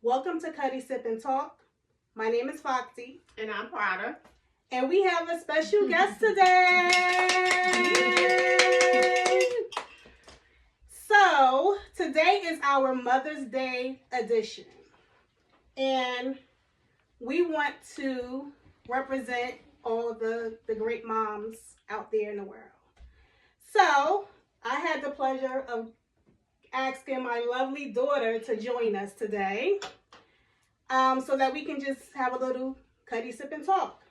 Welcome to Cuddy, Sip&Talk. My name is Foxy. And I'm Prada. And we have a special guest today. So, today is our Mother's Day edition. And we want to represent all the great moms out there in the world. So, I had the pleasure of asking my lovely daughter to join us today so that we can just have a little Cuddy, Sip, and Talk.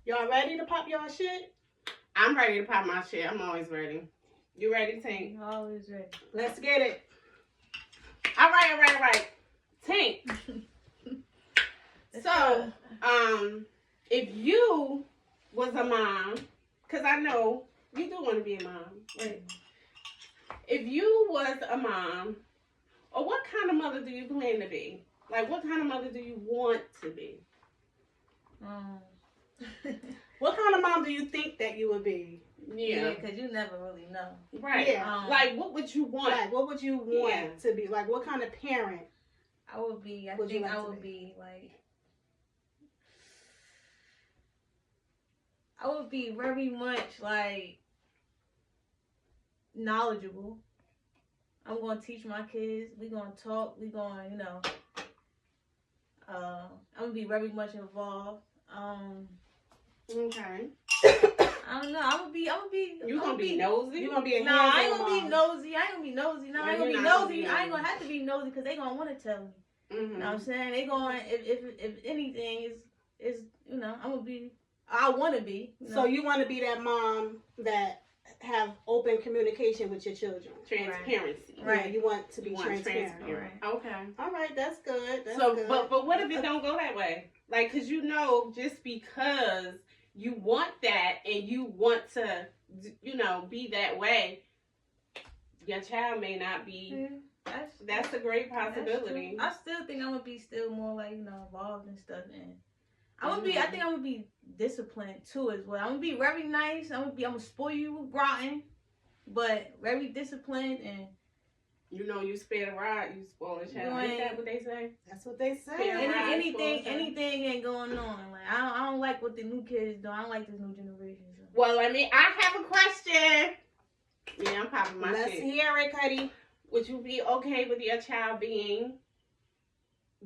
Y'all ready to pop y'all shit? I'm ready to pop my shit. I'm always ready. You ready, Tank? Always ready. Let's get it. All right. Tank. So, if you was a mom, because I know you do want to be a mom, right? If you was a mom, or what kind of mother do you plan to be? Like, what kind of mother do you want to be? What kind of mom do you think that you would be? Yeah, because you never really know. Right. Yeah. Like, what would you want? Like, what would you want to be? Like, what kind of parent? I would be, I would be very much like knowledgeable. I'm going to teach my kids. We're going to talk. We're going, I'm going to be very much involved. Okay. I don't know. I'm gonna be. You gonna be nosy? You gonna be a Nah, I ain't hands-on gonna be mom. nosy. I ain't gonna be nosy. No, I ain't gonna be nosy. I ain't gonna have to be nosy because they gonna want to tell me. Mm-hmm. You know what I'm saying? They going if anything is I'm gonna be. I want to be. So you want to be that mom that have open communication with your children. Transparency. Right. Yeah, you want to be transparent. Right. Okay. All right, that's good. That's so, good. but what if it don't go that way? Like, cause just because you want that and you want to, be that way, your child may not be. That's a great possibility. I still think I'm gonna be still more like involved and stuff. And I'm gonna be. I think I'm gonna be disciplined too as well. I'm gonna be very nice. I'm gonna spoil you rotten, but very disciplined and. You spare the rod, you spoil the child. Ain't that what they say? That's what they say. Anything ain't going on. Like I don't like what the new kids do. I don't like this new generation. So. Well, I have a question. Yeah, I'm popping my shit. Let's hear it, Cuddy. Would you be okay with your child being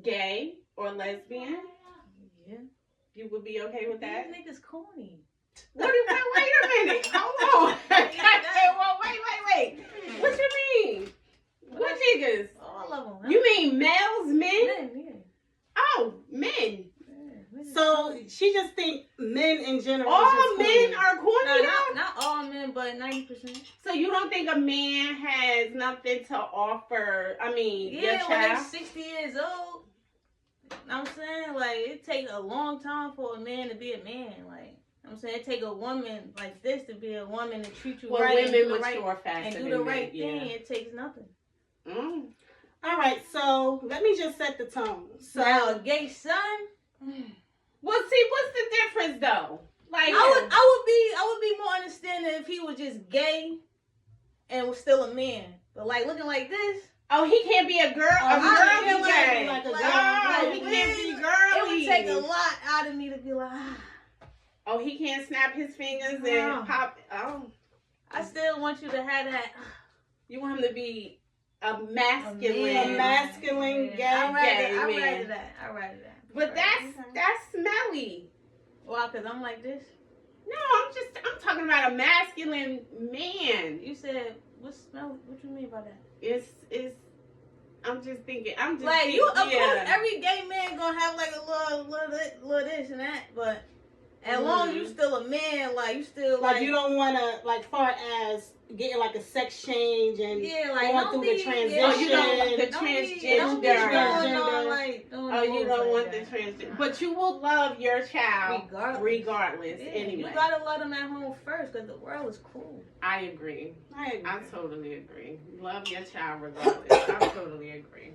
gay or lesbian? Yeah. You would be okay with that? These niggas corny. Wait a minute. Hold on. Wait. What you mean? What niggas? All of them. You mean males, men? Men, yeah. Oh, men. Yeah, so she just think men in general. All men are corny. Not all men, but 90%. So you don't think a man has nothing to offer? I mean, your child? When they're 60 years old. I'm saying, like, it takes a long time for a man to be a man. Like, I'm saying it take a woman like this to be a woman and treat you right. Women mature faster and do the right thing. It takes nothing. Mm. All right, so let me just set the tone. So now, a gay son. Well, see, what's the difference though? Like, I would be more understanding if he was just gay and was still a man, but like looking like this. Oh, he can't be a girl. A girl gay. Like a girl. He can't be girly. It would take a lot out of me to be like. Oh, he can't snap his fingers and pop. Oh, I still want you to have that. You want him to be a masculine gay. I rather that. But that's smelly. Why? Because I'm like this? No, I'm talking about a masculine man. You said, what's smelly? What you mean by that? It's, I'm just thinking, of course, every gay man gonna have like a little this and that, but as long as you still a man, like you still like you don't want to like far as getting like a sex change and going through the transition. Oh, you don't want the transgender. You don't want the transgender. But you will love your child regardless anyway. You gotta let them at home first because the world is cruel. I agree. I totally agree. Love your child regardless. I totally agree.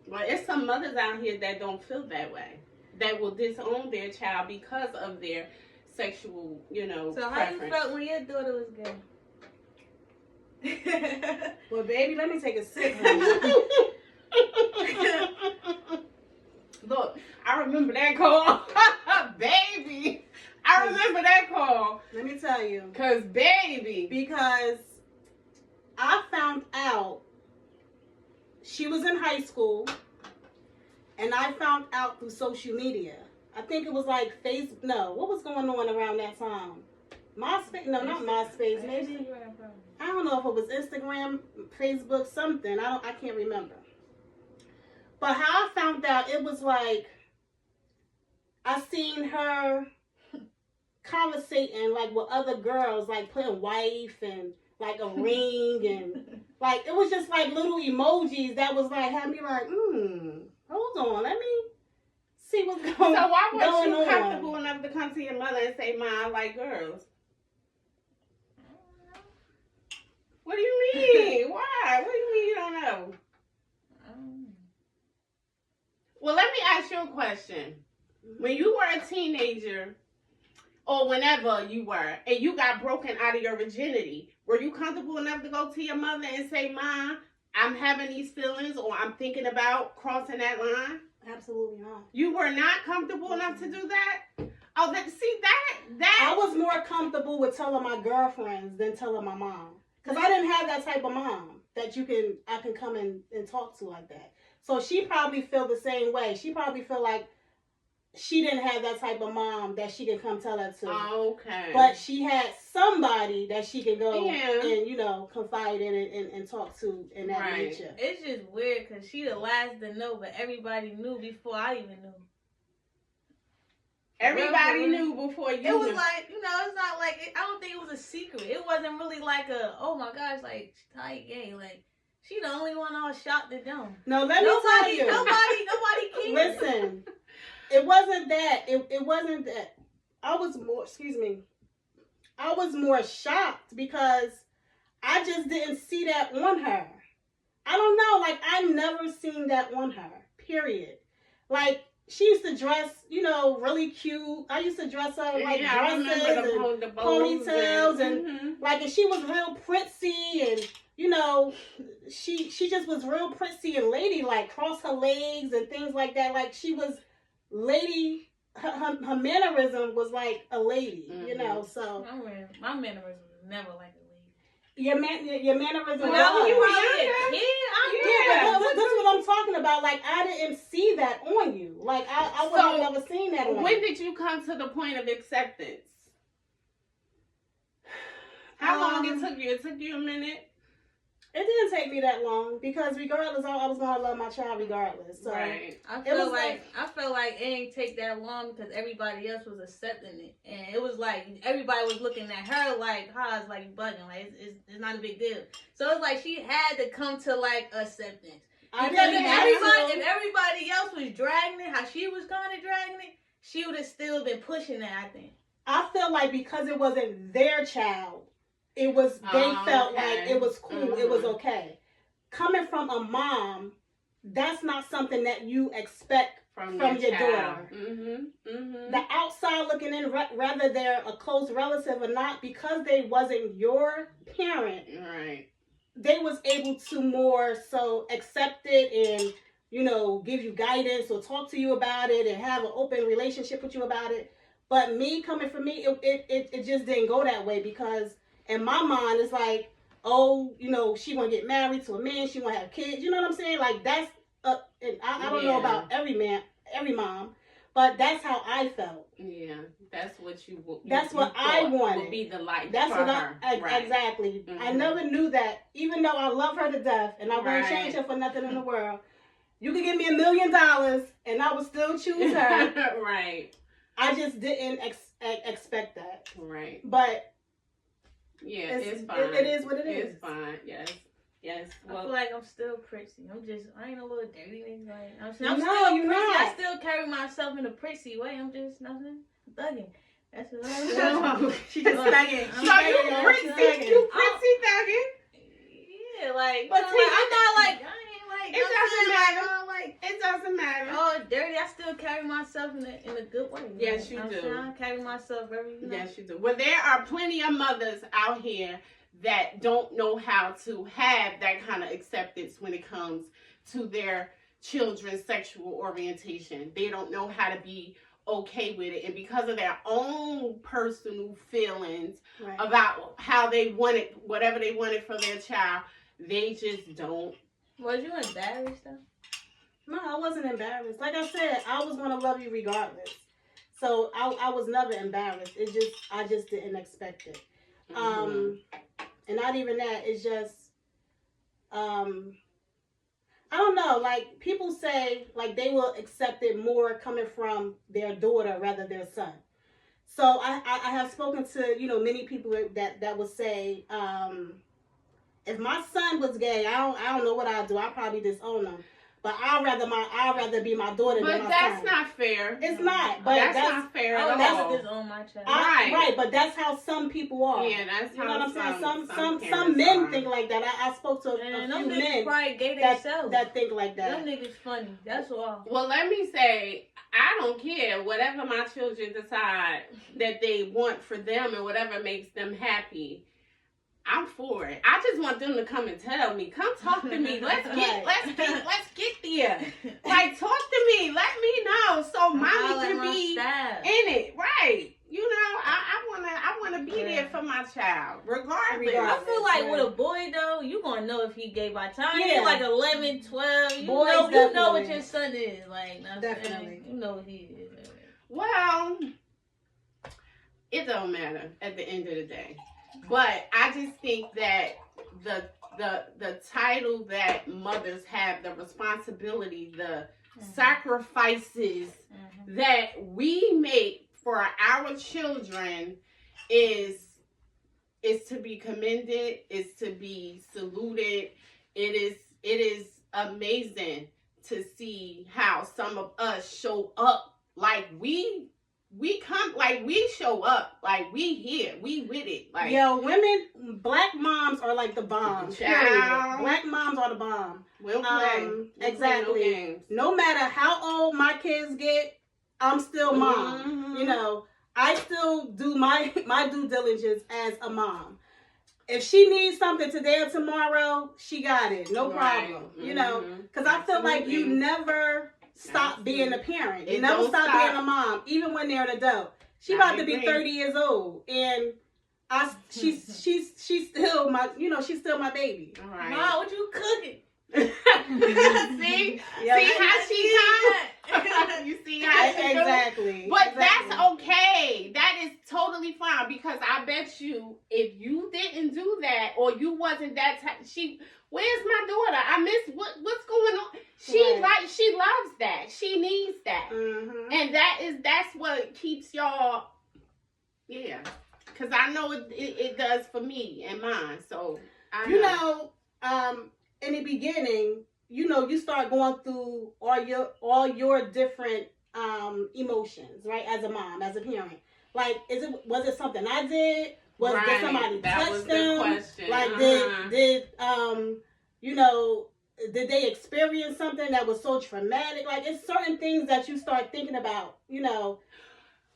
But it's some mothers out here that don't feel that way. That will disown their child because of their sexual, So preference. how you felt when your daughter was gay? Well, baby, let me take a sip. Look, I remember that call. Baby. I remember that call. Let me tell you. Because, baby. Because I found out she was in high school, and I found out through social media. I think it was like Facebook. No, what was going on around that time? MySpace? No, not MySpace. Maybe. I don't know if it was Instagram, Facebook, something. I can't remember. But how I found out, it was like I seen her conversating like with other girls, like putting wife and like a ring and like it was just like little emojis that was like had me like, hold on, let me see what's going on. So why weren't you comfortable enough to come to your mother and say, "Ma, I like girls"? What do you mean? Why? What do you mean you don't know? Well, let me ask you a question. When you were a teenager, or whenever you were, and you got broken out of your virginity, were you comfortable enough to go to your mother and say, "Ma, I'm having these feelings," or "I'm thinking about crossing that line"? Absolutely not. You were not comfortable enough to do that? Oh, that. I was more comfortable with telling my girlfriends than telling my mom. Because I didn't have that type of mom that I can come and talk to like that. So she probably feel the same way. She probably feel like she didn't have that type of mom that she can come tell that to. Okay. But she had somebody that she could go and, confide in and talk to in that nature. It's just weird because she the last to know, but everybody knew before I even knew. Everybody knew before you knew. It was like, it's not like, I don't think it was a secret. It wasn't really like oh my gosh, like, tight gay. Like, she the only one all shocked to them. No, let me tell you. Nobody cared. Listen, it wasn't that. It wasn't that. I was more shocked because I just didn't see that on her. I don't know. Like, I never seen that on her, period. Like, she used to dress, really cute. I used to dress her like dresses and ponytails and like, and she was real prissy and, she just was real prissy and ladylike, cross her legs and things like that. Like, she was lady. Her mannerism was like a lady, so. My mannerism was never like a lady. Your mannerism. Well, when you were a kid, that's what I'm talking about. Like, I didn't see that on you. Like, I would have never seen that on you. When did you come to the point of acceptance? How long it took you? It took you a minute? It didn't take me that long because regardless, I was gonna love my child regardless. So right. I felt like it ain't take that long because everybody else was accepting it, and it was like everybody was looking at her like, "How's like bugging? Like it's not a big deal." So it's like she had to come to like acceptance because if everybody else was dragging it, how she was kind of dragging it, she would have still been pushing it. I think. I feel like because it wasn't their child. It was, they felt like it was cool, it was okay. Coming from a mom, that's not something that you expect from your daughter. The outside looking in, whether they're a close relative or not, because they wasn't your parent, they was able to more so accept it and, give you guidance or talk to you about it and have an open relationship with you about it. But coming from me, it just didn't go that way because in my mind, it's like, she want to get married to a man, she want to have kids. You know what I'm saying? Like, that's, and I don't know about every mom, but that's how I felt. Yeah, that's what that's what I wanted. Would be the life that's for what her. Exactly. I never knew that, even though I love her to death, and I wouldn't change her for nothing in the world. You could give me $1 million, and I would still choose her. Right. I just didn't expect that. Right. But yeah, it's fine. It is what it is. It's fine. Yes. Well, I feel like I'm still prissy. I ain't a little dirty nigga. Like, I'm still prissy. not. I still carry myself in a prissy way. I'm just nothing thugging. That's what I'm saying. She just thugging. So you prissy thugging? Yeah, like, but I'm not like, I ain't like. It doesn't matter. Oh, dirty. I still carry myself in a good way. Yes, you do. I carry myself very. Yes, you do. Well, there are plenty of mothers out here that don't know how to have that kind of acceptance when it comes to their children's sexual orientation. They don't know how to be okay with it, and because of their own personal feelings Right. about how they wanted whatever they wanted for their child, they just don't. Was you embarrassed though? No, I wasn't embarrassed. Like I said, I was gonna love you regardless. So I was never embarrassed. I just didn't expect it. And not even that. It's just I don't know. Like people say, like they will accept it more coming from their daughter rather than their son. So I have spoken to many people that would say, if my son was gay, I don't know what I'd do. I'd probably disown him. But I'd rather be my daughter than my son. But that's not fair. It's not. But that's not fair at all. That's disown my child. Right, but that's how some people are. Yeah, that's how you know what I'm saying. Some parents men are. think like that. I spoke to a few men probably gay themselves. that think like that. Them niggas funny. That's all. Well, let me say, I don't care. Whatever my children decide that they want for them and whatever makes them happy, I'm for it. I just want them to come and tell me. Come talk to me. Let's get there. Like, talk to me. Let me know so mommy can be in it. Right. You know, I wanna be there for my child, regardless. I feel like with a boy though, you gonna know if he gay by the time he's like 11, 12. You know what your son is. Like, definitely. You know what he is. Well, it don't matter at the end of the day. But I just think that the title that mothers have, the responsibility, the sacrifices that we make for our children is to be commended, is to be saluted. It is amazing to see how some of us show up like we come, like we show up, like we here, we with it. Like, yo, black moms are like the bomb. Period. Black moms are the bomb. We'll play. Exactly. No matter how old my kids get, I'm still mom. Mm-hmm. You know, I still do my due diligence as a mom. If she needs something today or tomorrow, she got it. No problem. You know, because I feel like you never stop being a parent. You never stop being a mom, even when they're an adult. She about to be 30 years old, and she's still my, she's still my baby. All right. Mom, what you cooking? See how she comes. You see how she exactly. But that's okay. That is totally fine, because I bet you if you didn't do that, or you wasn't that type, where's my daughter? I miss what's going on. She loves that. She needs that. Mm-hmm. And that's what keeps y'all. Yeah, because I know it does for me and mine. So in the beginning, you start going through all your different emotions, right? As a mom, as a parent, like was it something I did? Did somebody touch them? Question. Like did they experience something that was so traumatic? Like, it's certain things that you start thinking about,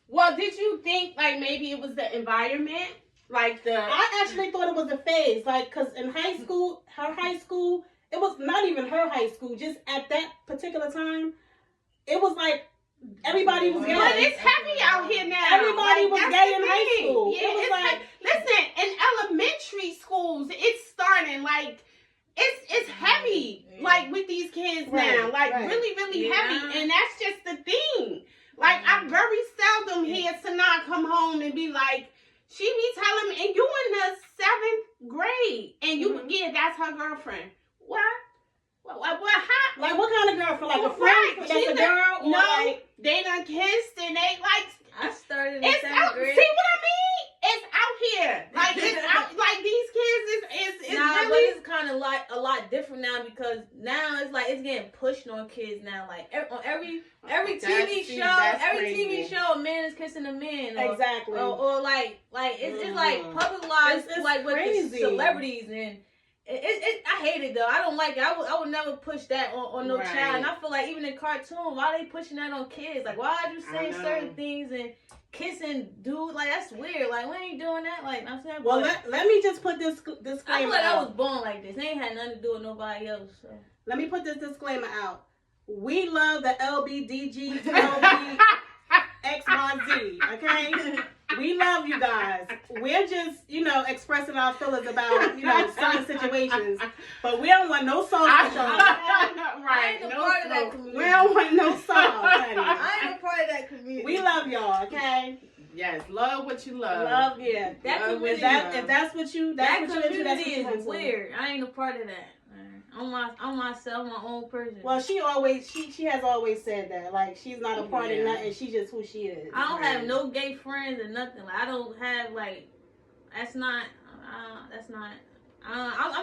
Well, did you think, like, maybe it was the environment? I actually thought it was the phase. Like, because in high school, it was not even her high school. Just at that particular time, it was like everybody was gay. But it's heavy out here now. Everybody was gay in high school. Yeah, it's like, listen, in elementary schools, it's starting, like, it's heavy, like, with these kids now. Like, really, really heavy. And that's just the thing. Like, I very seldom hear Sanaa come home and be like, she be telling me, and you in the 7th grade, and you, that's her girlfriend. What? How? Like, what kind of girlfriend? Like, a friend that's a girl? Or no, they done kissed, and they, like, I started in it's 7th out, grade. see what I mean? It's out here. Like, it's out, like, these kids is nah, really... but it's kind of like a lot different now, because now it's like it's getting pushed on kids now. Like, on every TV show, a man is kissing a man. Or, exactly. Or like it's like publicized, it's like crazy. With the celebrities, and I hate it though. I don't like it. I would never push that on no child. And I feel like even in cartoons, why are they pushing that on kids? Like, why are you saying certain things and kissing dudes? Like, that's weird. Like, we ain't doing that. Like, I'm saying. Well, let me just put this disclaimer. I feel like out. I was born like this. They ain't had nothing to do with nobody else. So. Let me put this disclaimer out. we love the LBDG, LB, XYZ, okay? We love you guys. We're just, expressing our feelings about, certain situations. But we don't want no sauce with y'all. I ain't a part of that community. We don't want no sauce, honey. I ain't a part of that community. We love y'all, okay? Yes, love what you love. Love, yeah. That love community, if that's what you, that's what you're into, that's what community you're is into. weird. I ain't a part of that. I'm myself, my own person. Well, she has always said that. Like, she's not a part of nothing. She's just who she is. I don't have no gay friends or nothing. Like, I don't have, like, I'm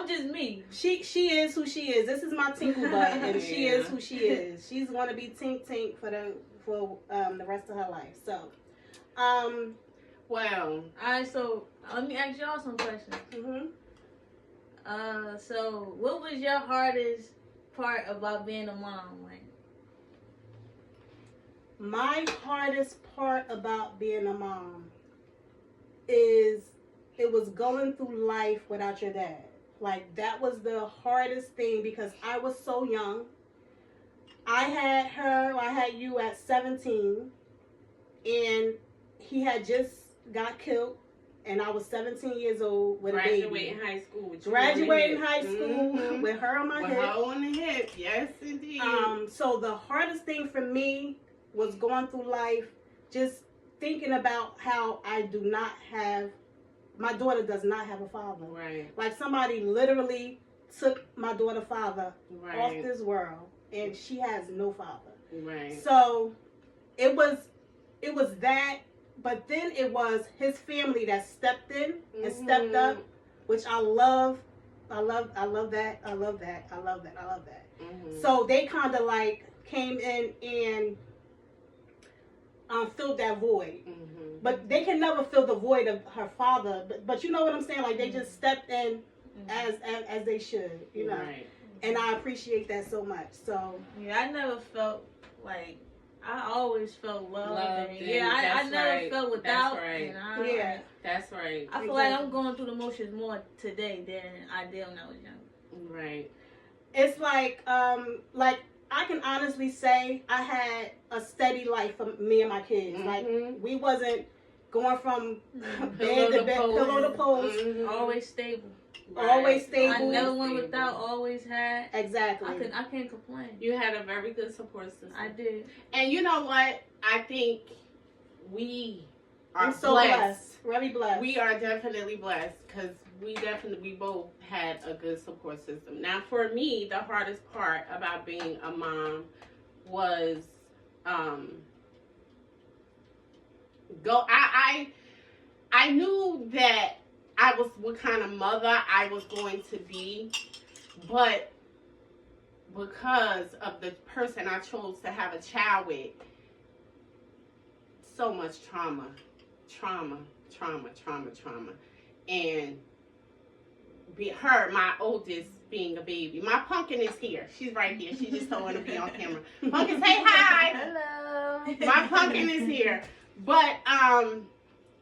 just me. She is who she is. This is my tinkle butt, and she is who she is. She's gonna be tink for the rest of her life. So, well, alright. So let me ask y'all some questions. So what was your hardest part about being a mom? Like, my hardest part about being a mom is it was going through life without your dad. Like, that was the hardest thing because I was so young. I had you at 17, and he had just got killed, and I was 17 years old with a baby. Graduating high school with you. Graduating high school with her on my hip. With her on the hip, yes indeed. So the hardest thing for me was going through life, just thinking about how my daughter does not have a father. Right. Like, somebody literally took my daughter's father Right. off this world, and she has no father. Right. So it was that, but then it was his family that stepped in and stepped up, which I love. I love that. So they kind of like came in and filled that void. But they can never fill the void of her father. But you know what I'm saying? Like, they just stepped in as they should, Right. And I appreciate that so much. So yeah, I never felt like, I always felt loved. I never felt without. That's right. And That's right. I feel like I'm going through the motions more today than I did when I was young. Right. It's like I can honestly say I had a steady life for me and my kids. Like, we wasn't going from bed to bed, pillow to post. Always stable. Right. Always stable. I never went without, always had. Exactly. I can't complain. You had a very good support system. I did. And you know what? I think we are I'm so blessed. Very blessed. We are definitely blessed because we both had a good support system. Now, for me, the hardest part about being a mom was I knew that I was what kind of mother I was going to be, but because of the person I chose to have a child with, so much trauma. And my oldest being a baby. My pumpkin is here. She's right here. She just don't want to be on camera. Pumpkin, say hi. Hello. My pumpkin is here. But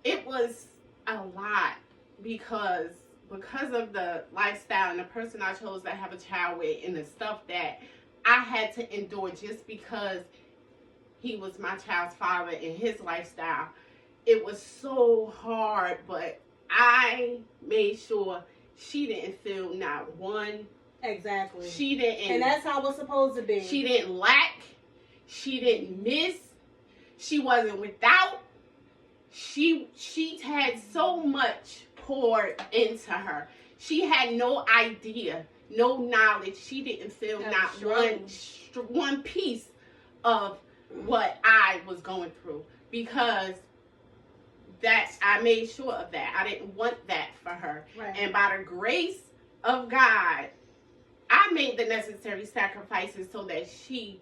it was a lot because of the lifestyle and the person I chose to have a child with and the stuff that I had to endure just because he was my child's father and his lifestyle. It was so hard, but I made sure she didn't feel not one. Exactly. She didn't. And that's how it's supposed to be. She didn't lack. She didn't miss. She wasn't without. She had so much poured into her. She had no idea, no knowledge. She didn't feel not one piece of what I was going through because I made sure of that. I didn't want that for her. Right. And by the grace of God, I made the necessary sacrifices so that she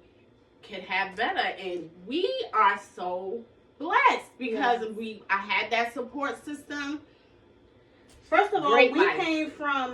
could have better. And we are so blessed because I had that support system. First of all, we came from